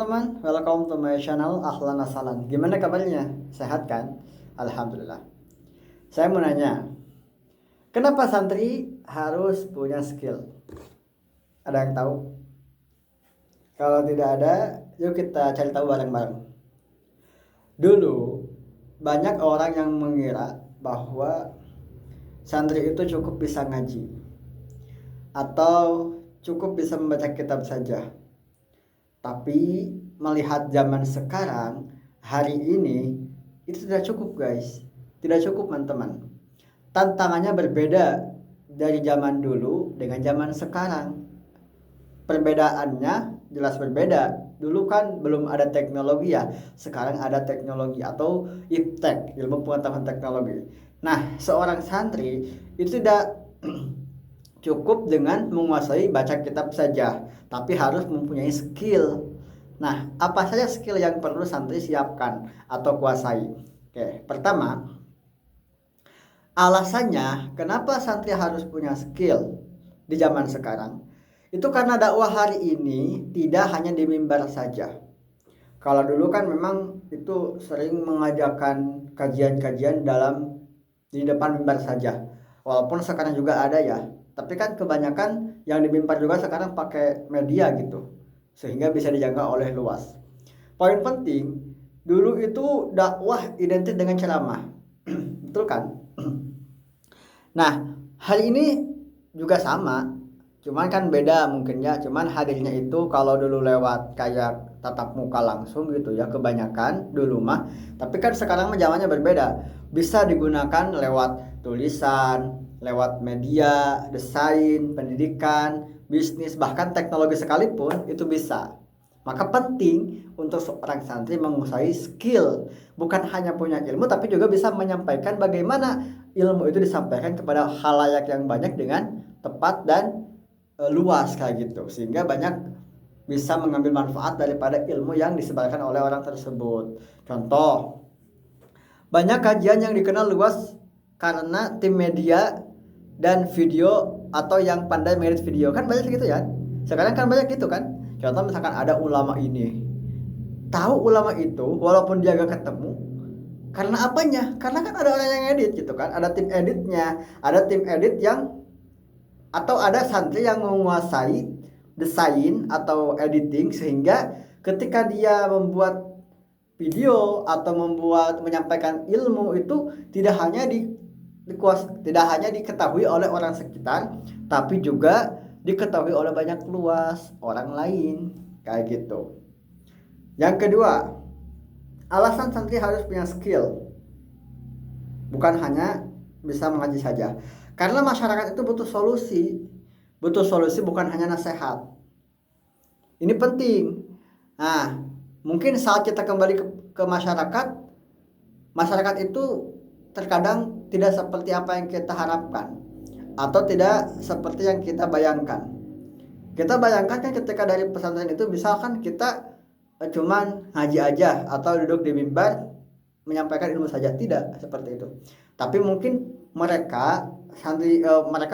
teman-teman, welcome to my channel Ahlan Asalan. Gimana kabarnya? Sehat kan? Alhamdulillah. Saya mau nanya, kenapa santri harus punya skill? Ada yang tahu? Kalau tidak ada, yuk kita cari tahu bareng-bareng. Dulu, banyak orang yang mengira bahwa santri itu cukup bisa ngaji atau cukup bisa membaca kitab saja. Tapi melihat zaman sekarang, hari ini, itu tidak cukup guys. Tidak cukup teman-teman. Tantangannya berbeda dari zaman dulu dengan zaman sekarang. Perbedaannya jelas berbeda. Dulu kan belum ada teknologi ya. Sekarang ada teknologi atau iptek, ilmu pengetahuan teknologi. Nah, seorang santri itu tidak cukup dengan menguasai baca kitab saja, tapi harus mempunyai skill. Nah, apa saja skill yang perlu santri siapkan atau kuasai? Oke, pertama, alasannya kenapa santri harus punya skill di zaman sekarang? Itu karena dakwah hari ini tidak hanya di mimbar saja. Kalau dulu kan memang itu sering mengajarkan kajian-kajian di depan mimbar saja. Walaupun sekarang juga ada ya, tapi kan kebanyakan yang di mimbar juga sekarang pakai media gitu, sehingga bisa dijangkau oleh luas. Poin penting, dulu itu dakwah identik dengan ceramah. Betul kan? Nah, hari ini juga sama, cuman kan beda mungkin ya. Cuman hadirnya itu kalau dulu lewat kayak tatap muka langsung gitu ya, kebanyakan dulu mah. Tapi kan sekarang mah zamannya berbeda. Bisa digunakan lewat tulisan, lewat media, desain, pendidikan, bisnis, bahkan teknologi sekalipun itu bisa. Maka penting untuk seorang santri menguasai skill, bukan hanya punya ilmu tapi juga bisa menyampaikan bagaimana ilmu itu disampaikan kepada khalayak yang banyak dengan tepat dan luas kayak gitu, sehingga banyak bisa mengambil manfaat daripada ilmu yang disebarkan oleh orang tersebut. Contoh, banyak kajian yang dikenal luas karena tim media dan video atau yang pandai mengedit video, kan banyak gitu ya. Sekarang kan banyak gitu kan. Contoh misalkan ada ulama ini, tahu ulama itu walaupun dia gak ketemu, karena apanya? Karena kan ada orang yang edit gitu kan, ada tim editnya, ada tim edit yang atau ada santri yang menguasai desain atau editing, sehingga ketika dia membuat video atau menyampaikan ilmu itu tidak hanya diketahui oleh orang sekitar, tapi juga diketahui oleh banyak luas orang lain kayak gitu. Yang kedua, alasan santri harus punya skill bukan hanya bisa mengaji saja, karena masyarakat itu butuh solusi. Butuh solusi, bukan hanya nasihat. Ini penting. Nah, mungkin saat kita kembali ke masyarakat, masyarakat itu terkadang tidak seperti apa yang kita harapkan atau tidak seperti yang kita bayangkan. Kita bayangkan kan ketika dari pesantren itu misalkan kita cuman ngaji aja atau duduk di mimbar menyampaikan ilmu saja, tidak seperti itu. Tapi mungkin mereka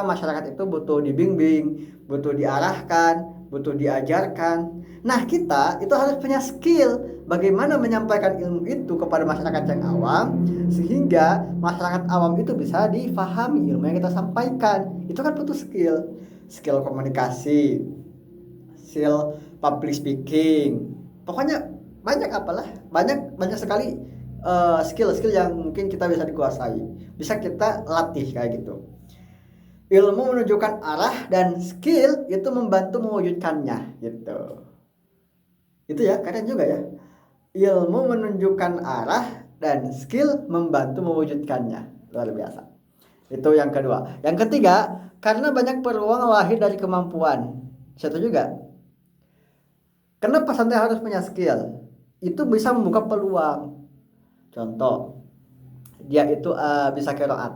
masyarakat itu butuh dibimbing, butuh diarahkan, butuh diajarkan. Nah, kita itu harus punya skill bagaimana menyampaikan ilmu itu kepada masyarakat yang awam, sehingga masyarakat awam itu bisa difahami ilmu yang kita sampaikan. Itu kan butuh skill komunikasi, skill public speaking. Pokoknya banyak sekali skill-skill yang mungkin kita bisa dikuasai, bisa kita latih kayak gitu. Ilmu menunjukkan arah dan skill itu membantu mewujudkannya gitu. Itu ya, keren juga ya. Ilmu menunjukkan arah dan skill membantu mewujudkannya. Luar biasa. Itu yang kedua. Yang ketiga, karena banyak peluang lahir dari kemampuan. Satu juga. Kenapa santri harus punya skill? Itu bisa membuka peluang. Contoh, dia itu bisa qiraat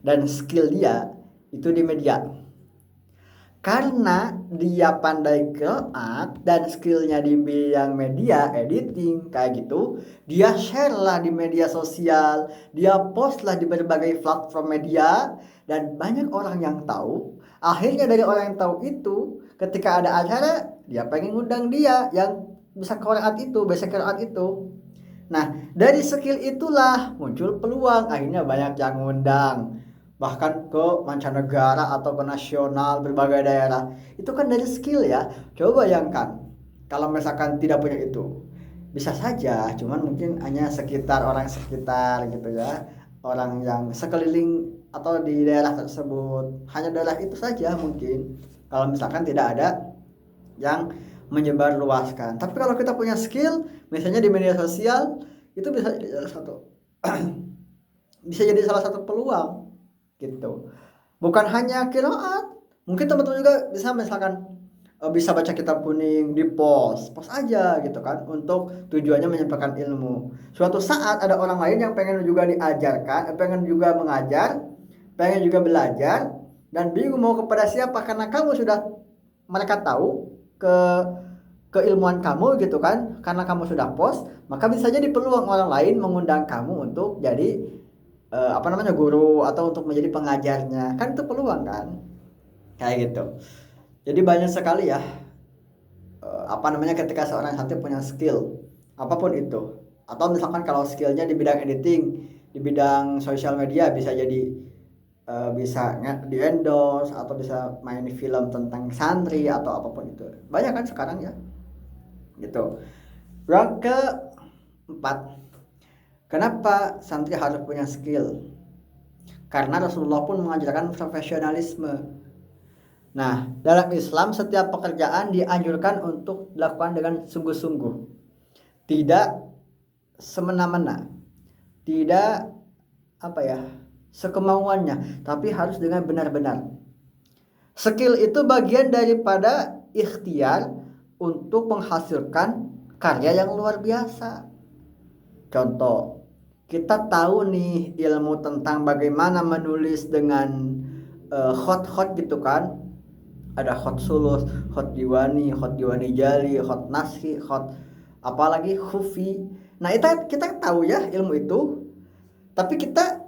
dan skill dia itu di media. Karena dia pandai qiraat dan skillnya di bidang media editing kayak gitu, dia share lah di media sosial, dia post lah di berbagai platform media, dan banyak orang yang tahu. Akhirnya dari orang yang tahu itu, ketika ada acara dia pengen ngundang dia yang bisa qiraat itu, bisa qiraat itu. Nah, dari skill itulah muncul peluang, akhirnya banyak yang ngundang bahkan ke mancanegara atau ke nasional berbagai daerah. Itu kan dari skill ya. Coba bayangkan kalau misalkan tidak punya itu. Bisa saja, cuman mungkin hanya sekitar orang sekitar gitu ya. Orang yang sekeliling atau di daerah tersebut. Hanya daerah itu saja mungkin. Kalau misalkan tidak ada yang menyebar luaskan. Tapi kalau kita punya skill, misalnya di media sosial, itu bisa jadi salah satu bisa jadi salah satu peluang gitu. Bukan hanya qiraat, mungkin teman-teman juga bisa misalkan bisa baca kitab kuning di post aja gitu kan, untuk tujuannya menyampaikan ilmu. Suatu saat ada orang lain yang pengen juga diajarkan, pengen juga mengajar, pengen juga belajar, dan bingung mau kepada siapa karena kamu sudah, mereka tahu ke keilmuan kamu gitu kan, karena kamu sudah post, maka bisa jadi peluang orang lain mengundang kamu untuk jadi guru atau untuk menjadi pengajarnya, kan itu peluang kan, kayak gitu. Jadi banyak sekali ya ketika seorang santri punya skill apapun itu, atau misalkan kalau skillnya di bidang editing, di bidang sosial media, bisa jadi bisa di endorse atau bisa main film tentang santri atau apapun itu, banyak kan sekarang ya gitu. Yang keempat, kenapa santri harus punya skill? Karena Rasulullah pun mengajarkan profesionalisme. Nah, dalam Islam setiap pekerjaan dianjurkan untuk dilakukan dengan sungguh-sungguh, tidak semena-mena, tidak sekemauannya, tapi harus dengan benar-benar. Skill itu bagian daripada ikhtiar untuk menghasilkan karya yang luar biasa. Contoh, kita tahu nih ilmu tentang bagaimana menulis dengan hot gitu kan. Ada hot sulus, hot diwani jali, hot naskhi, hot apalagi khufi. Nah, itu kita tahu ya ilmu itu, tapi kita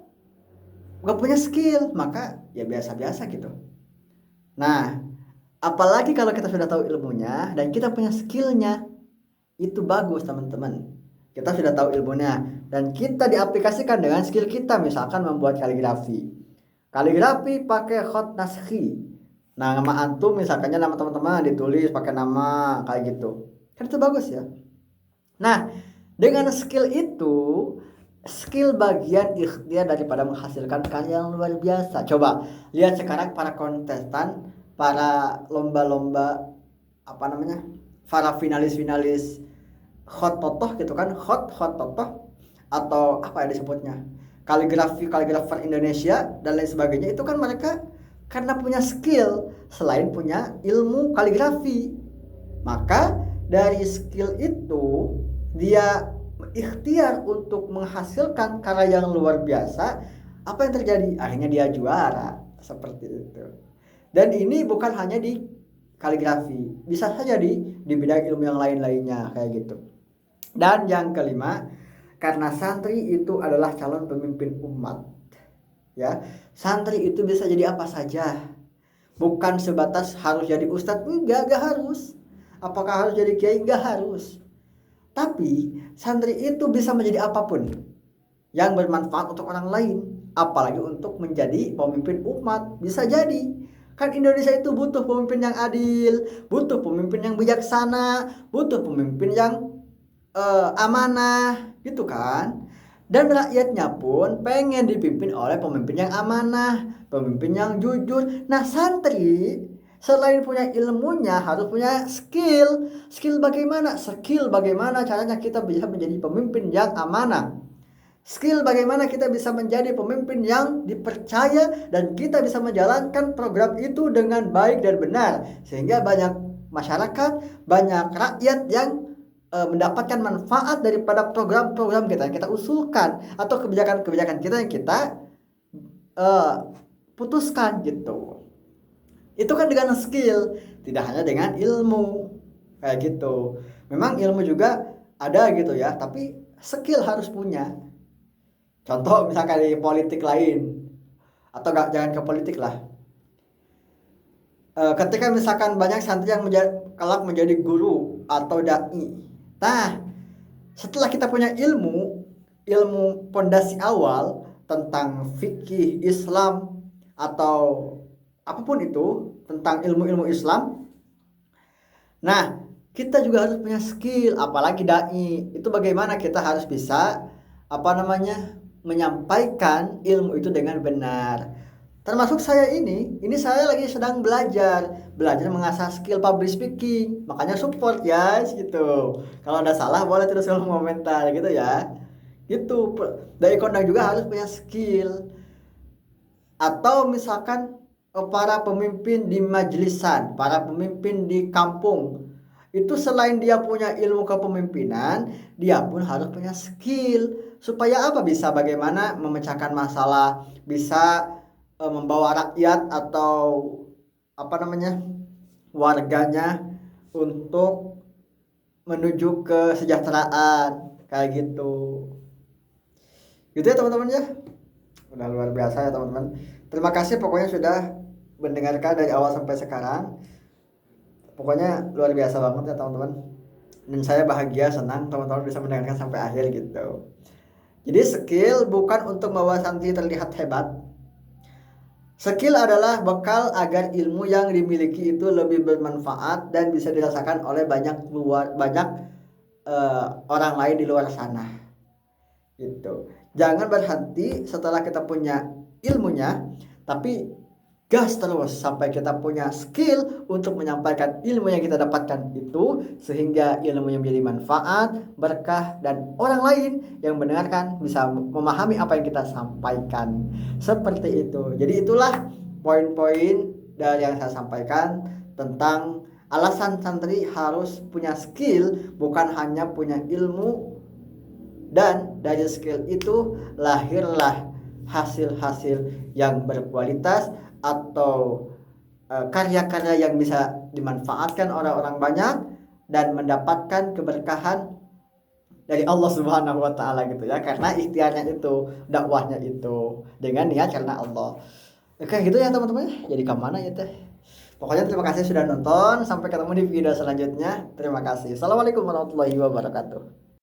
gak punya skill, maka ya biasa-biasa gitu. Nah, apalagi kalau kita sudah tahu ilmunya dan kita punya skillnya, itu bagus teman-teman. Kita sudah tahu ilmunya dan kita diaplikasikan dengan skill kita, misalkan membuat kaligrafi pakai hot naskhi. Nah, nama antum misalkannya nama teman-teman ditulis pakai nama kayak gitu, kan itu bagus ya. Nah, dengan skill itu, skill bagian ikhtiar daripada menghasilkan karya yang luar biasa. Coba lihat sekarang para kontestan, para lomba-lomba para finalis hot totoh gitu kan, hot totoh atau apa ya disebutnya, kaligrafer Indonesia dan lain sebagainya. Itu kan mereka karena punya skill selain punya ilmu kaligrafi, maka dari skill itu dia ikhtiar untuk menghasilkan karya yang luar biasa. Apa yang terjadi? Akhirnya dia juara seperti itu. Dan ini bukan hanya di kaligrafi, bisa saja di bidang ilmu yang lain-lainnya kayak gitu. Dan yang kelima, karena santri itu adalah calon pemimpin umat. Ya, santri itu bisa jadi apa saja. Bukan sebatas harus jadi ustadz, enggak harus. Apakah harus jadi kiai? Enggak harus. Tapi santri itu bisa menjadi apapun yang bermanfaat untuk orang lain, apalagi untuk menjadi pemimpin umat. Bisa jadi. Kan Indonesia itu butuh pemimpin yang adil, butuh pemimpin yang bijaksana, butuh pemimpin yang amanah gitu kan. Dan rakyatnya pun pengen dipimpin oleh pemimpin yang amanah, pemimpin yang jujur. Nah, santri selain punya ilmunya harus punya skill. Skill bagaimana caranya kita bisa menjadi pemimpin yang amanah. Skill bagaimana kita bisa menjadi pemimpin yang dipercaya dan kita bisa menjalankan program itu dengan baik dan benar, sehingga banyak masyarakat, banyak rakyat yang mendapatkan manfaat daripada program-program kita yang kita usulkan atau kebijakan-kebijakan kita yang kita putuskan gitu. Itu kan dengan skill, tidak hanya dengan ilmu kayak gitu. Memang ilmu juga ada gitu ya, tapi skill harus punya. Contoh misalkan di politik lain, atau jangan ke politik lah. Ketika misalkan banyak santri yang kelak menjadi guru atau dai, Nah, setelah kita punya ilmu pondasi awal tentang fikih Islam atau apapun itu tentang ilmu-ilmu Islam, nah kita juga harus punya skill, apalagi dai. Itu bagaimana kita harus bisa menyampaikan ilmu itu dengan benar. Termasuk saya ini saya lagi sedang belajar mengasah skill public speaking. Makanya support ya, gitu. Kalau ada salah boleh terus komentar gitu ya. Gitu. Dari kondang juga harus punya skill. Atau misalkan para pemimpin di majlisan, para pemimpin di kampung, itu selain dia punya ilmu kepemimpinan, dia pun harus punya skill supaya apa, bisa bagaimana memecahkan masalah, bisa membawa rakyat atau warganya untuk menuju kesejahteraan kayak gitu. Gitu ya teman-teman ya. Udah luar biasa ya teman-teman. Terima kasih pokoknya sudah mendengarkan dari awal sampai sekarang. Pokoknya luar biasa banget ya teman-teman. Dan saya bahagia, senang teman-teman bisa mendengarkan sampai akhir gitu. Jadi skill bukan untuk membawa santri terlihat hebat. Skill adalah bekal agar ilmu yang dimiliki itu lebih bermanfaat dan bisa dirasakan oleh banyak orang lain di luar sana. Gitu. Jangan berhenti setelah kita punya ilmunya, tapi gas terus sampai kita punya skill untuk menyampaikan ilmu yang kita dapatkan itu, sehingga ilmunya menjadi manfaat, berkah, dan orang lain yang mendengarkan bisa memahami apa yang kita sampaikan. Seperti itu. Jadi itulah poin-poin dari yang saya sampaikan tentang alasan santri harus punya skill, bukan hanya punya ilmu, dan dari skill itu lahirlah hasil-hasil yang berkualitas atau karya-karya yang bisa dimanfaatkan orang-orang banyak dan mendapatkan keberkahan dari Allah Subhanahu wa taala gitu ya, karena ikhtiarnya itu, dakwahnya itu dengan niat karena Allah. Oke gitu ya teman-teman. Jadi kemana ya teh? Pokoknya terima kasih sudah nonton. Sampai ketemu di video selanjutnya. Terima kasih. Assalamualaikum warahmatullahi wabarakatuh.